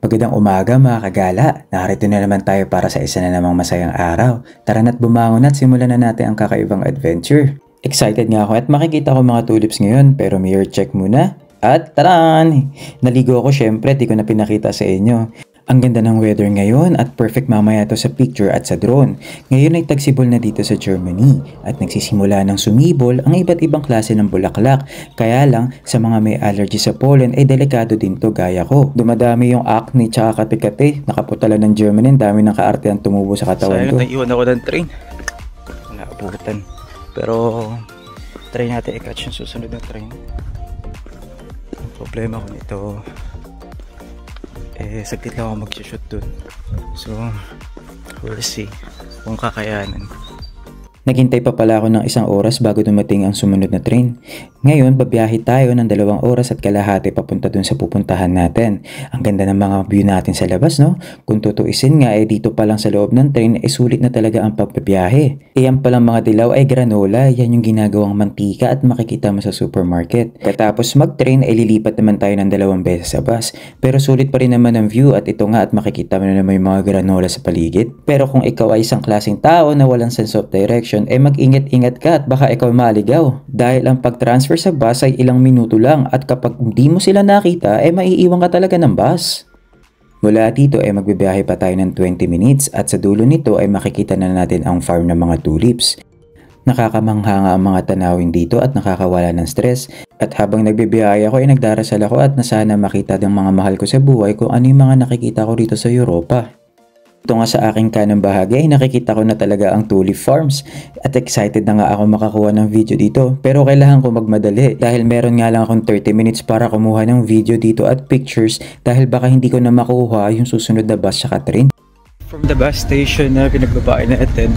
Magandang umaga mga kagala. Narito na naman tayo para sa isa na namang masayang araw. Tara na't bumangon at simulan na natin ang kakaibang adventure. Excited nga ako at makikita ko mga tulips ngayon pero mirror check muna. At taran! Naligo ako syempre, di ko na pinakita sa inyo. Ang ganda ng weather ngayon at perfect mamaya to sa picture at sa drone. Ngayon ay tagsibol na dito sa Germany at nagsisimula ng sumibol ang iba't ibang klase ng bulaklak. Kaya lang sa mga may allergy sa pollen ay delikado din to gaya ko. Dumadami yung acne tsaka kati-kati. Nakaputala ng Germany, dami ng kaarte ang tumubo sa katawan ko. Sayang, naiwan ako ng train. Wala abutan. Pero try natin i-catch yung susunod na train. Ang problema ko nito, saglit lang ako mag-shoot dun. So, we'll see kung kakayanan. Naghintay pa pala ako ng 1 oras bago dumating ang sumunod na train. Ngayon, babiyahe tayo ng 2 oras at kalahati papunta dun sa pupuntahan natin. Ang ganda ng mga view natin sa labas, no? Kung tutuisin nga, dito pa lang sa loob ng train, sulit na talaga ang pagbabiyahe. Yan palang mga dilaw ay granola, yan yung ginagawang mantika at makikita mo sa supermarket. Katapos mag-train, lilipat naman tayo ng 2 beses sa bus. Pero sulit pa rin naman ang view at ito nga at makikita mo na naman yung mga granola sa paligid. Pero kung ikaw ay isang klaseng tao na walang sense of direction, mag-ingat-ingat ka at baka ikaw maligaw. Dahil ang pag-transfer sa bus ay ilang minuto lang at kapag hindi mo sila nakita, maiiwan ka talaga ng bus. Mula dito magbibiyahe pa tayo ng 20 minutes at sa dulo nito ay makikita na natin ang farm ng mga tulips. Nakakamangha nga ang mga tanawin dito at nakakawala ng stress. At habang nagbibiyahe ako nagdarasal ako at nasana makita ng mga mahal ko sa buhay kung ano yung mga nakikita ko rito sa Europa. Ito nga sa aking kanang bahagi nakikita ko na talaga ang tulip farms at excited na nga ako makakuha ng video dito pero kailangan ko magmadali dahil meron nga lang akong 30 minutes para kumuha ng video dito at pictures dahil baka hindi ko na makuha yung susunod na bus sa train. From the bus station na pinagbabaan natin,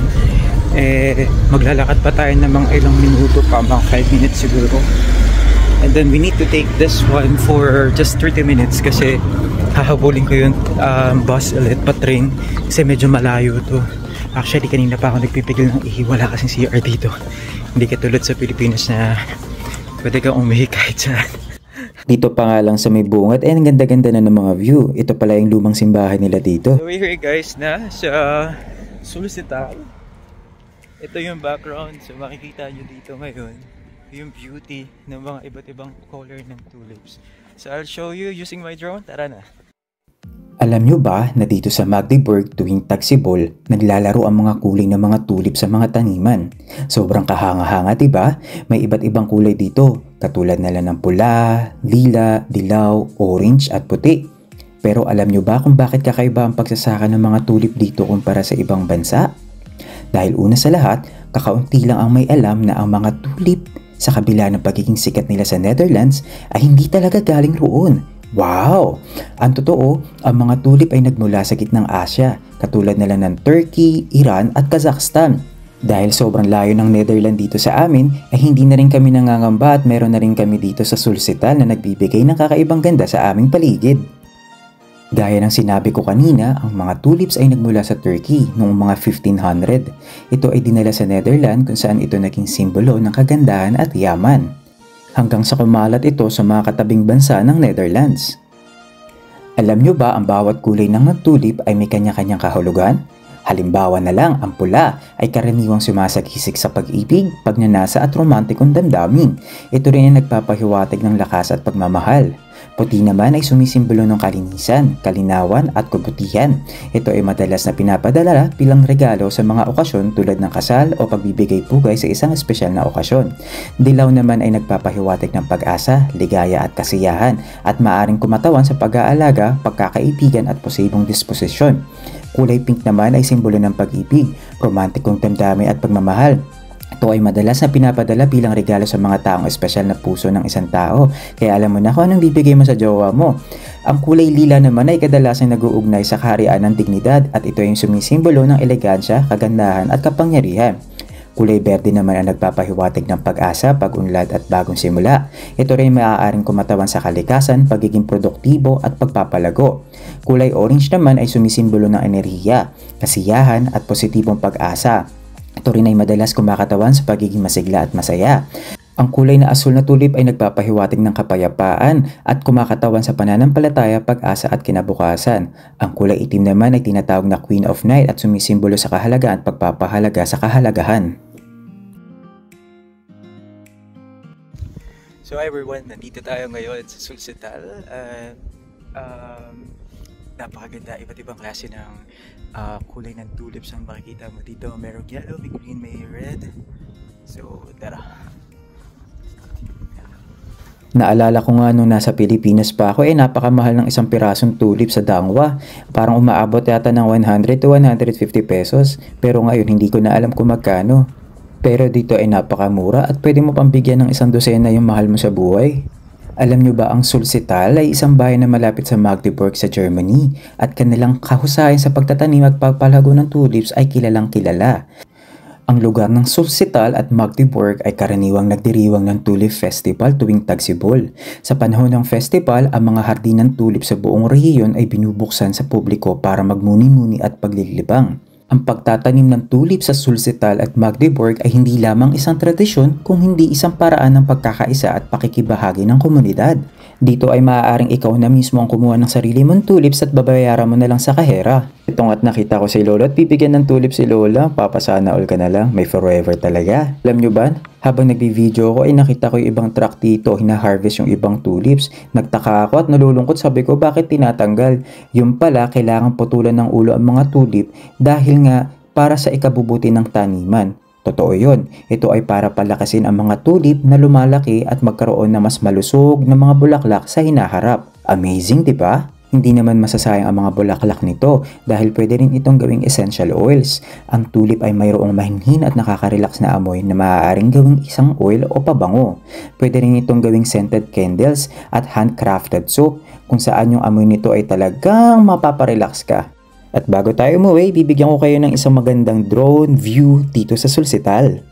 maglalakad pa tayo ng mga ilang minuto pa, mga 5 minutes siguro. And then we need to take this one for just 30 minutes kasi hahabulin ko yung bus ulit pa train kasi medyo malayo to. Actually kanina pa ako nagpipigil ng ihi, wala kasing CR dito. Hindi katulad sa Pilipinas na pwede kang umihi kahit saan. Dito pa nga lang sa may bungad ang ganda-ganda na ng mga view. Ito pala yung lumang simbahan nila dito. So we're here guys na sa Solicital. Ito yung background, so makikita nyo dito ngayon yung beauty ng mga iba't ibang color ng tulips. So I'll show you using my drone. Tara na! Alam nyo ba na dito sa Magdeburg tuwing tagsibol, naglalaro ang mga kulay ng mga tulip sa mga taniman? Sobrang kahanga-hanga, diba? May iba't ibang kulay dito, katulad nila ng pula, lila, dilaw, orange at puti. Pero alam nyo ba kung bakit kakaiba ang pagsasaka ng mga tulip dito kumpara sa ibang bansa? Dahil una sa lahat, kakaunti lang ang may alam na ang mga tulip sa kabila ng pagiging sikat nila sa Netherlands ay hindi talaga galing roon. Wow! Ang totoo, ang mga tulip ay nagmula sa gitnang Asya, katulad nila ng Turkey, Iran at Kazakhstan. Dahil sobrang layo ng Netherlands dito sa amin, ay hindi na rin kami nangangamba at meron na rin kami dito sa Solicital na nagbibigay ng kakaibang ganda sa aming paligid. Gaya ng sinabi ko kanina, ang mga tulips ay nagmula sa Turkey noong mga 1500. Ito ay dinala sa Netherlands kung saan ito naging simbolo ng kagandahan at yaman. Hanggang sa kumalat ito sa mga katabing bansa ng Netherlands. Alam nyo ba ang bawat kulay ng tulip ay may kanya-kanyang kahulugan? Halimbawa na lang, ang pula ay karaniwang sumasagisik sa pag-ibig, pagnanasa at romantikong damdamin. Ito rin ay nagpapahiwatig ng lakas at pagmamahal. Puti naman ay sumisimbolo ng kalinisan, kalinawan at kabutihan. Ito ay madalas na pinapadala bilang regalo sa mga okasyon tulad ng kasal o pagbibigay pugay sa isang espesyal na okasyon. Dilaw naman ay nagpapahiwatig ng pag-asa, ligaya at kasiyahan at maaring kumatawan sa pag-aalaga, pagkakaibigan at posibong disposisyon. Kulay pink naman ay simbolo ng pag-ibig, romantikong damdamin at pagmamahal. Ito ay madalas na pinapadala bilang regalo sa mga taong espesyal na puso ng isang tao. Kaya alam mo na kung anong bibigay mo sa jowa mo. Ang kulay lila naman ay kadalasan nag-uugnay sa kaharian ng dignidad at ito ay sumisimbolo ng elegansya, kagandahan at kapangyarihan. Kulay berde naman ang nagpapahiwatig ng pag-asa, pag-unlad at bagong simula. Ito rin maaaring kumatawan sa kalikasan, pagiging produktibo at pagpapalago. Kulay orange naman ay sumisimbolo ng enerhiya, kasiyahan at positibong pag-asa. Ito rin ay madalas kumakatawan sa pagiging masigla at masaya. Ang kulay na asul na tulip ay nagpapahiwatig ng kapayapaan at kumakatawan sa pananampalataya, pag-asa at kinabukasan. Ang kulay itim naman ay tinatawag na Queen of Night at sumisimbolo sa kahalagaan at pagpapahalaga sa kahalagahan. So everyone, nandito tayo ngayon sa Sulcital. Napakaganda, iba't ibang klase ng kulay ng tulips ang makikita mo dito. Merong yellow, may green, may red. So tara. Naalala ko nga nung nasa Pilipinas pa ako, napakamahal ng isang pirasong tulip sa Dangwa. Parang umaabot yata ng 100 to 150 pesos. Pero ngayon hindi ko na alam kung magkano. Pero dito ay napakamura at pwede mo pambigyan ng 1 dosena yung mahal mo sa buhay. Alam nyo ba ang Sulcital ay isang bayan na malapit sa Magdeburg sa Germany at kanilang kahusayan sa pagtatanim at pagpalago ng tulips ay kilalang kilala. Ang lugar ng Sulcital at Magdeburg ay karaniwang nagdiriwang ng Tulip Festival tuwing tagsibol. Sa panahon ng festival, ang mga hardin ng tulip sa buong rehiyon ay binubuksan sa publiko para magmuni-muni at paglilibang. Ang pagtatanim ng tulip sa Sulcital at Magdeburg ay hindi lamang isang tradisyon kung hindi isang paraan ng pagkakaisa at pakikibahagi ng komunidad. Dito ay maaaring ikaw na mismo ang kumuha ng sarili mong tulips at babayaran mo na lang sa kahera. Itong at nakita ko si Lola at bibigyan ng tulip si Lola, papasana all ka na lang, may forever talaga. Alam nyo ba, habang nagbi-video ko ay nakita ko yung ibang truck dito, hina-harvest yung ibang tulips. Nagtaka ako at nalulungkot, sabi ko bakit tinatanggal? Yung pala, kailangan putulan ng ulo ang mga tulip dahil nga para sa ikabubuti ng taniman. Totoo yun. Ito ay para palakasin ang mga tulip na lumalaki at magkaroon na mas malusog na mga bulaklak sa hinaharap. Amazing, di ba? Hindi naman masasayang ang mga bulaklak nito dahil pwede rin itong gawing essential oils. Ang tulip ay mayroong mahinhin at nakaka-relax na amoy na maaaring gawing isang oil o pabango. Pwede rin itong gawing scented candles at handcrafted soap kung saan yung amoy nito ay talagang mapaparelax ka. At bago tayo umuwi, bibigyan ko kayo ng isang magandang drone view dito sa Sulcital.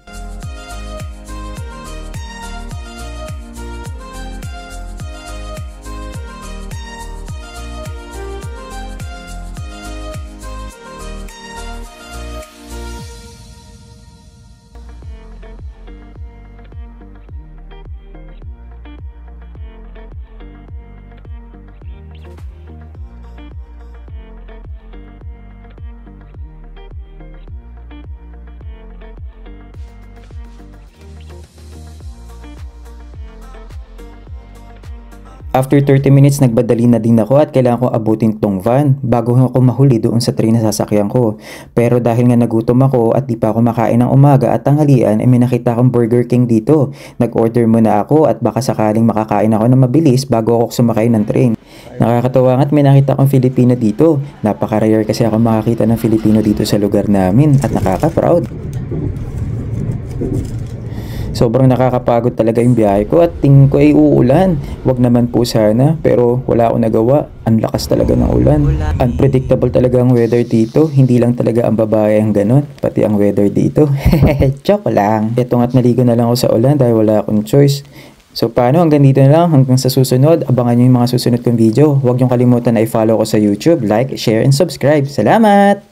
After 30 minutes, nagbadali na din ako at kailangan ko abutin tong van bago ako mahuli doon sa train na sasakyan ko. Pero dahil nga nagutom ako at di pa ako makain ng umaga at tanghalian, may nakita akong Burger King dito. Nag-order muna ako at baka sakaling makakain ako na mabilis bago ako sumakay ng train. Nakakatawa at may nakita akong Filipino dito. Napaka-rare kasi ako makakita ng Filipino dito sa lugar namin at nakaka-proud. Sobrang nakakapagod talaga yung biyahe ko at tingin ko ay uulan. Wag naman po sana, pero wala akong nagawa. Ang lakas talaga ng ulan. Unpredictable talaga ang weather dito. Hindi lang talaga ang babae ang ganon, pati ang weather dito. Joke lang. Eto nga't naligo na lang ako sa ulan dahil wala akong choice. So paano, hanggang dito na lang. Hanggang sa susunod, abangan nyo yung mga susunod kong video. Huwag nyo kalimutan na i-follow ko sa YouTube, like, share, and subscribe. Salamat!